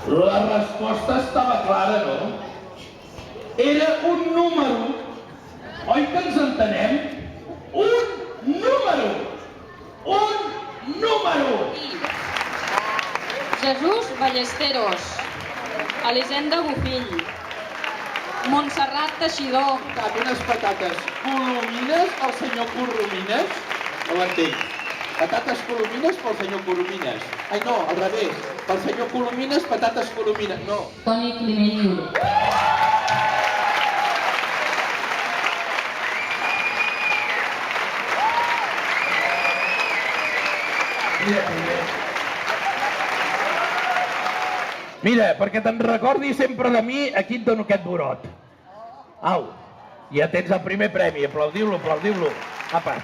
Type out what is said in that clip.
La resposta estava clara, no? Era un número. Oi que ens entenem? Un número! Un número! Jesús Ballesteros, Elisenda Bofill, Montserrat Teixidor. Unes patates colomines al senyor Coromines? No ho entenc. Patates colomines pel senyor Coromines. Ai, no, al revés. Pel senyor Colomines, patates colomines. No. Toni Climent i Uro. Mira, perquè te'n recordis sempre de mi, aquí et dono aquest burot. Au, ja tens el primer premi, aplaudiu-lo, aplaudiu-lo. Apa.